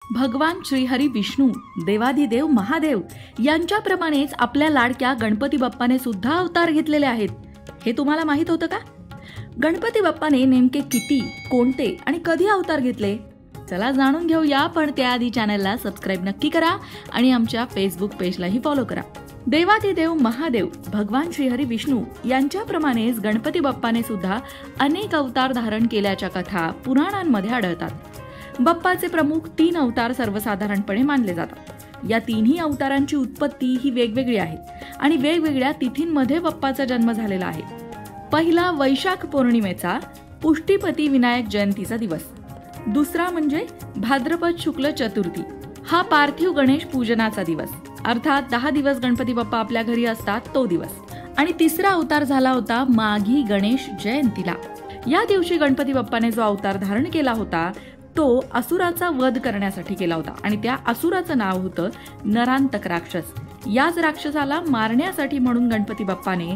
भगवान श्रीहरी विष्णू देवाधिदेव महादेव यांच्याप्रमाणेच आपल्या लाडक्या गणपती बाप्पाने सुद्धा अवतार घेतलेले आहेत. हे तुम्हाला माहित होतं का? गणपती बाप्पाने नेमके किती, कोणते आणि कधी अवतार घेतले? चला जाणून घेऊया, पण त्याआधी चॅनलला सबस्क्राईब नक्की करा आणि आमच्या फेसबुक पेजलाही फॉलो करा. देवाधिदेव महादेव भगवान श्रीहरी विष्णू यांच्याप्रमाणेच गणपती बाप्पाने सुद्धा अनेक अवतार धारण केल्याच्या कथा पुराणांमध्ये आढळतात. बाप्पाचे प्रमुख 3 अवतार सर्वसाधारणपणे मानले जातात. या तिन्ही अवतारांची उत्पत्ती ही वेगवेगळी आहे आणि वेगवेगळ्या तिथींमध्ये बाप्पाचा जन्म झालेला आहे. पहिला वैशाख पौर्णिमेचा पुष्टीपती विनायक जयंतीचा दिवस. दुसरा म्हणजे भाद्रपद शुक्ल चतुर्थी, हा पार्थिव गणेश पूजनाचा दिवस, अर्थात 10 दिवस गणपती बाप्पा आपल्या घरी असतात तो दिवस. आणि तिसरा अवतार झाला होता माघी गणेश जयंतीला. या दिवशी गणपती बाप्पाने जो अवतार धारण केला होता तो असुराचा वध करण्यासाठी केला होता आणि त्या असुराचं नाव होतं नरांतक राक्षस. याच राक्षसाला मारण्यासाठी म्हणून गणपती बाप्पाने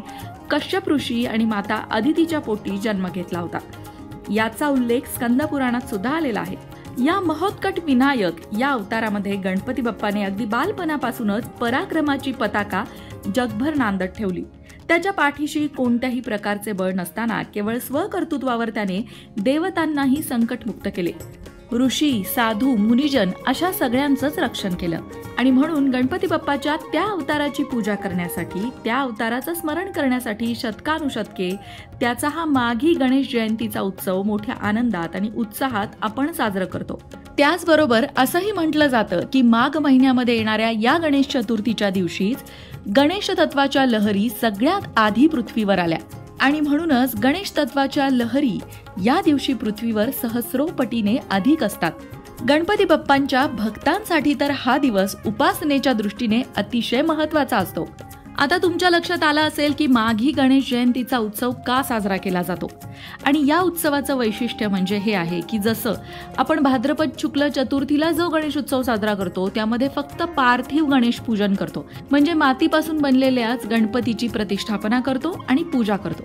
कश्यप ऋषी आणि माता अदितीच्या पोटी जन्म घेतला होता. याचा उल्लेख स्कंद पुराणात सुद्धा आलेला आहे. या महोत्कट विनायक या अवतारामध्ये गणपती बाप्पाने अगदी बालपणापासूनच पराक्रमाची पताका जगभर नांदत ठेवली. त्याच्या पाठीशी कोणत्याही प्रकारचे बळ नसताना केवळ स्वकर्तृत्वावर त्याने देवतांनाही संकटमुक्त केले. ऋषी, साधू, मुनिजन अशा सगळ्यांचंच रक्षण केलं आणि म्हणून गणपती बाप्पाच्या त्या अवताराची पूजा करण्यासाठी, त्या अवताराचं स्मरण करण्यासाठी शतकानुशतके त्याचा हा माघी गणेश जयंतीचा उत्सव मोठ्या आनंदात आणि उत्साहात आपण साजरा करतो. त्याचबरोबर असंही म्हटलं जातं की माघ महिन्यामध्ये येणाऱ्या या गणेश चतुर्थीच्या दिवशीच गणेश तत्वाच्या लहरी सगळ्यात आधी पृथ्वीवर आल्या आणि म्हणूनच गणेश तत्वाच्या लहरी या दिवशी पृथ्वीवर सहस्रोपटीने अधिक असतात. गणपती बाप्पांच्या भक्तांसाठी तर हा दिवस उपासनेच्या दृष्टीने अतिशय महत्त्वाचा असतो. आता तुमच्या लक्षात आलं असेल की माघी गणेश जयंतीचा उत्सव का साजरा केला जातो. आणि या उत्सवाचं वैशिष्ट्य म्हणजे हे आहे की जसं आपण भाद्रपद शुक्ल चतुर्थीला जो गणेश उत्सव साजरा करतो त्यामध्ये फक्त पार्थिव गणेश पूजन करतो, म्हणजे मातीपासून बनलेल्याच गणपतीची प्रतिष्ठापना करतो आणि पूजा करतो.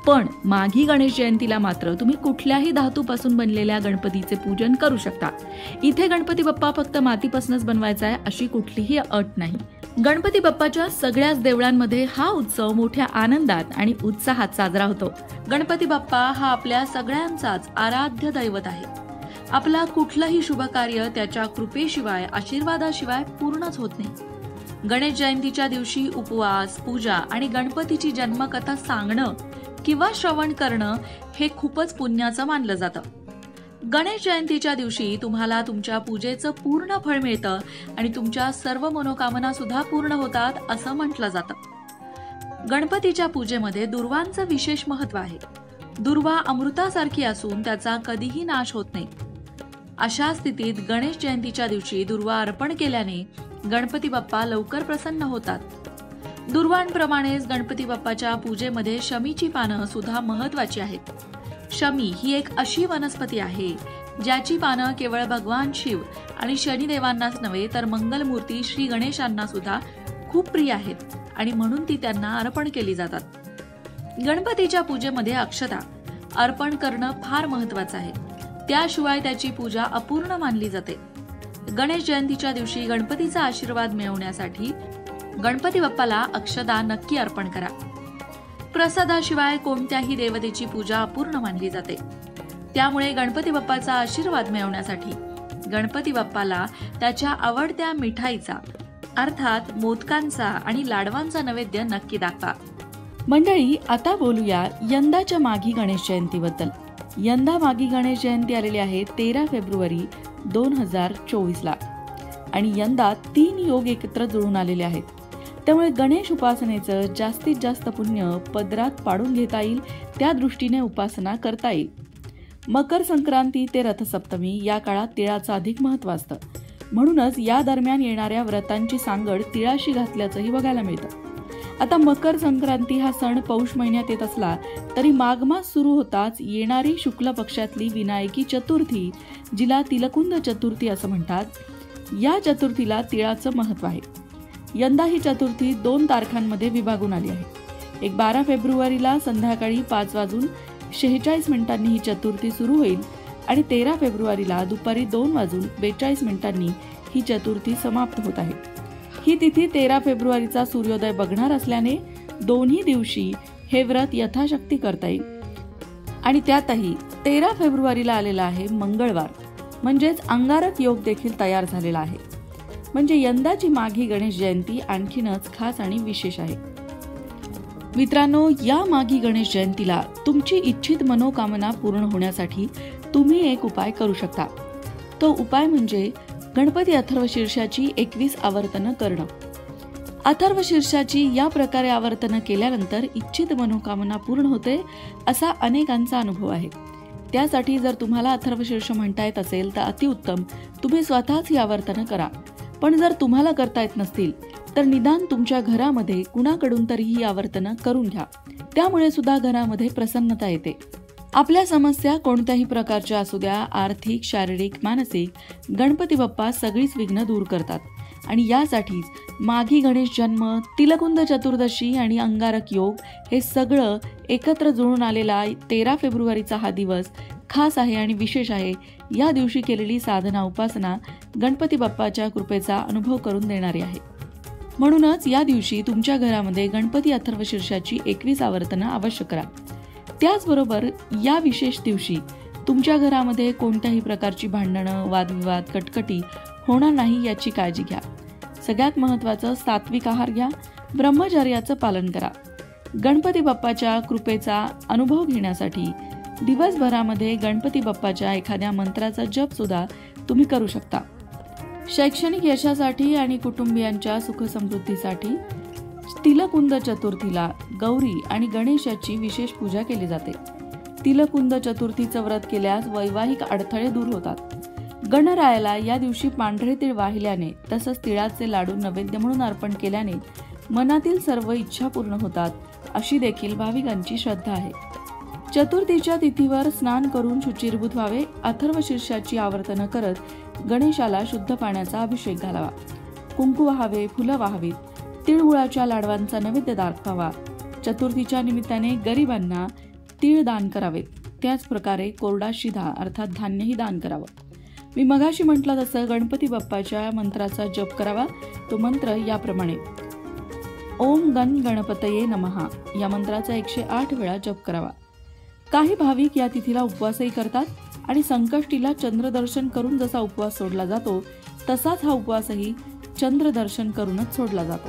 पण माघी गणेश जयंतीला मात्र तुम्ही कुठल्याही धातूपासून बनलेल्या गणपतीचे पूजन करू शकता. इथे गणपती बाप्पा फक्त मातीपासूनच बनवायचा आहे अशी कुठलीही अट नाही. गणपती बाप्पाच्या सगळ्याच देवळांमध्ये हा उत्सव मोठ्या आनंदात आणि उत्साहात साजरा होतो. गणपती बाप्पा हा आपल्या सगळ्यांचाच आराध्य दैवत आहे. आपला कुठलंही शुभ कार्य त्याच्या कृपेशिवाय, आशीर्वादाशिवाय पूर्णच होत नाही. गणेश जयंतीच्या दिवशी उपवास, पूजा आणि गणपतीची जन्मकथा सांगणं किंवा श्रवण करणं हे खूपच पुण्याचं मानलं जातं. गणेश जयंतीच्या दिवशी तुम्हाला तुमच्या पूजेचं पूर्ण फळ मिळतं आणि तुमच्या सर्व मनोकामना सुद्धा पूर्ण होतात असं म्हटलं जातं. गणपतीच्या पूजेमध्ये दुर्वांचं विशेष महत्त्व आहे. दुर्वा अमृतासारखी असून त्याचा कधीही नाश होत नाही. अशा स्थितीत गणेश जयंतीच्या दिवशी दुर्वा अर्पण केल्याने गणपती बाप्पा लवकर प्रसन्न होतात. दुर्वांप्रमाणेच गणपती बाप्पाच्या पूजेमध्ये शमीची पानं सुद्धा महत्त्वाची आहेत. शमी ही एक अशी वनस्पती आहे ज्याची पानं केवळ भगवान शिव आणि शनिदेवांनाच नव्हे तर मंगलमूर्ती श्री गणेशांना सुद्धा खूप प्रिय आहेत आणि म्हणून ती त्यांना अर्पण केली जातात. गणपतीच्या पूजेमध्ये अक्षता अर्पण करणं फार महत्त्वाचं आहे. त्याशिवाय त्याची पूजा अपूर्ण मानली जाते. गणेश जयंतीच्या दिवशी गणपतीचा आशीर्वाद मिळवण्यासाठी गणपती बाप्पाला अक्षता नक्की अर्पण करा. प्रसादाशिवाय कोणत्याही देवतेची पूजा अपूर्ण मानली जाते. त्यामुळे गणपती बाप्पाचा आशीर्वाद मिळवण्यासाठी गणपती बाप्पाला त्याच्या आवडत्या मिठाईचा अर्थात मोदकांचा आणि लाडवांचा नैवेद्य नक्की दाखवा. मंडळी, आता बोलूया यंदाच्या माघी गणेश जयंतीबद्दल. यंदा माघी गणेश जयंती आलेली आहे 13 फेब्रुवारी 2024ला आणि यंदा 3 योग एकत्र जुळून आलेले आहेत. त्यामुळे गणेश उपासनेचं जास्तीत जास्त पुण्य पदरात पाडून घेता येईल, त्या दृष्टीने उपासना करता येईल. मकर संक्रांती ते रथसप्तमी या काळात तिळाचं अधिक महत्त्व असतं. म्हणूनच या दरम्यान येणाऱ्या व्रतांची सांगड तिळाशी घातल्याचंही बघायला मिळतं. आता मकर संक्रांती हा सण पौष महिन्यात येत असला तरी माघ मास सुरू होताच येणारी शुक्ल पक्षातली विनायकी चतुर्थी, जिला तिलकुंद चतुर्थी असं म्हणतात, या चतुर्थीला तिळाचं महत्त्व आहे. यंदा ही चतुर्थी 2 तारखांमध्ये विभागून आली आहे. एक 12 फेब्रुवारीला संध्याकाळी 5:46 ही चतुर्थी सुरू होईल आणि 13 फेब्रुवारीला दुपारी 2:42 ही चतुर्थी समाप्त होत आहे. ही तिथी 13 फेब्रुवारीचा सूर्योदय बघणार असल्याने दोन्ही दिवशी हे व्रत यथाशक्ती करता येईल. आणि त्यातही 13 फेब्रुवारीला आलेला आहे मंगळवार, म्हणजेच अंगारक योग देखील तयार झालेला आहे. म्हणजे यंदाची माघी गणेश जयंती आणखीनच खास आणि विशेष आहे. मित्रांनो, या माघी गणेश जयंतीला तुमची इच्छित मनोकामना पूर्ण होण्यासाठी तुम्ही एक उपाय करू शकता. तो उपाय म्हणजे गणपती अथर्वशीर्षाची 21 आवर्तनं करणं. अथर्वशीर्षाची या प्रकारे आवर्तनं केल्यानंतर इच्छित मनोकामना पूर्ण होते असा अनेकांचा अनुभव आहे. त्यासाठी जर तुम्हाला अथर्वशीर्ष म्हणता येत असेल तर अतिउत्तम, तुम्ही स्वतःच ही आवर्तनं करा. पण जर तुम्हाला करता येत नसतील तर निदान तुमच्या घरामध्ये कुणाकडून तरी ही आवर्तनं करून घ्या. त्यामुळे सुद्धा घरामध्ये प्रसन्नता येते. आपल्या समस्या कोणत्याही प्रकारच्या असू द्या, आर्थिक, शारीरिक, मानसिक, गणपती बाप्पा सगळीच विघ्न दूर करतात. आणि यासाठीच माघी गणेश जन्म, तिलकुंद चतुर्दशी आणि अंगारक योग हे सगळं एकत्र जुळून आलेला 13 फेब्रुवारीचा हा दिवस खास आहे आणि विशेष आहे. या दिवशी केलेली साधना उपासना गणपती बाप्पाच्या कृपेचा अनुभव करून देणारी आहे. म्हणूनच या दिवशी तुमच्या घरामध्ये गणपती अथर्वशीर्षाची 21 आवर्तनं अवश्य करा. त्याचबरोबर या विशेष दिवशी तुमच्या घरामध्ये कोणत्याही प्रकारची भांडणं, वादविवाद, कटकटी होणार नाही याची काळजी घ्या. सगळ्यात महत्त्वाचं, सात्विक आहार घ्या, ब्रह्मचर्याचं पालन करा. गणपती बाप्पाच्या कृपेचा अनुभव घेण्यासाठी दिवसभरामध्ये गणपती बाप्पाच्या एखाद्या मंत्राचा जप सुद्धा तुम्ही करू शकता. शैक्षणिक यशासाठी आणि कुटुंबियांच्या सुखसमृद्धीसाठी तिलकुंद चतुर्थीला गौरी आणि गणेशाची विशेष पूजा केली जाते. तिलकुंद चतुर्थीचं व्रत केल्यास वैवाहिक अडथळे दूर होतात. गणरायाला या दिवशी पांढरे तीळ वाहिल्याने तसंच तिळाचे लाडू नैवेद्य म्हणून अर्पण केल्याने मनातील सर्व इच्छा पूर्ण होतात, अशी देखील भाविकांची श्रद्धा आहे. चतुर्थीच्या तिथीवर स्नान करून शुचिर्भूत व्हावे, अथर्वशीर्षाची आवर्तनं करत गणेशाला शुद्ध पाण्याचा अभिषेक घालावा, कुंकू वाहावे, फुलं वाहावीत, तिळगुळाच्या लाडवांचा नैवेद्य दाखवावा. चतुर्थीच्या निमित्ताने गरिबांना तीळ दान करावे. त्याच प्रकारे कोरडा शिधा अर्थात धान्यही दान करावं. मी मगाशी म्हटलं तसं गणपती बाप्पाच्या मंत्राचा जप करावा. तो मंत्र याप्रमाणे: ओम गण गणपतये नमः या मंत्राचा 108 वेळा जप करावा. काही भाविक या तिथीला उपवासही करतात आणि संकष्टीला चंद्रदर्शन करून जसा उपवास सोडला जातो तसाच हा उपवासही चंद्रदर्शन करूनच सोडला जातो.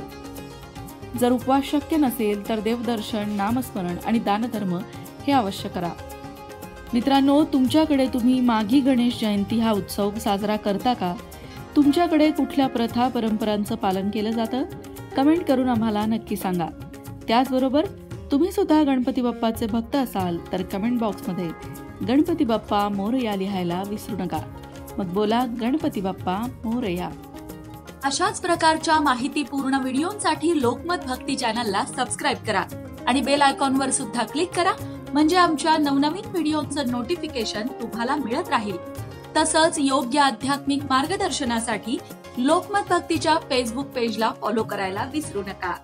जर उपवास शक्य नसेल तर देवदर्शन, नामस्मरण आणि दानधर्म हे अवश्य करा. मित्रांनो, तुमच्याकडे तुम्ही माघी गणेश जयंती हा उत्सव साजरा करता का? तुमच्याकडे कुठल्या प्रथा, परंपरांचं पालन केलं जातं? कमेंट करून आम्हाला नक्की सांगा. त्याचबरोबर तुम्ही सुद्धा गणपती बाप्पाचे भक्त असाल तर कमेंट बॉक्समध्ये गणपती बाप्पा मोरया लिहायला विसरू नका. मग बोला गणपती बाप्पा मोरया. अशाच प्रकारच्या माहितीपूर्ण व्हिडिओंसाठी लोकमत भक्ती चॅनलला सबस्क्राईब करा आणि बेल आयकॉनवर सुद्धा क्लिक करा, म्हणजे आमच्या नवनवीन व्हिडिओचं नोटिफिकेशन तुम्हाला मिळत राहील. तसंच योग्य आध्यात्मिक मार्गदर्शनासाठी लोकमत भक्तीच्या फेसबुक पेजला फॉलो करायला विसरू नका.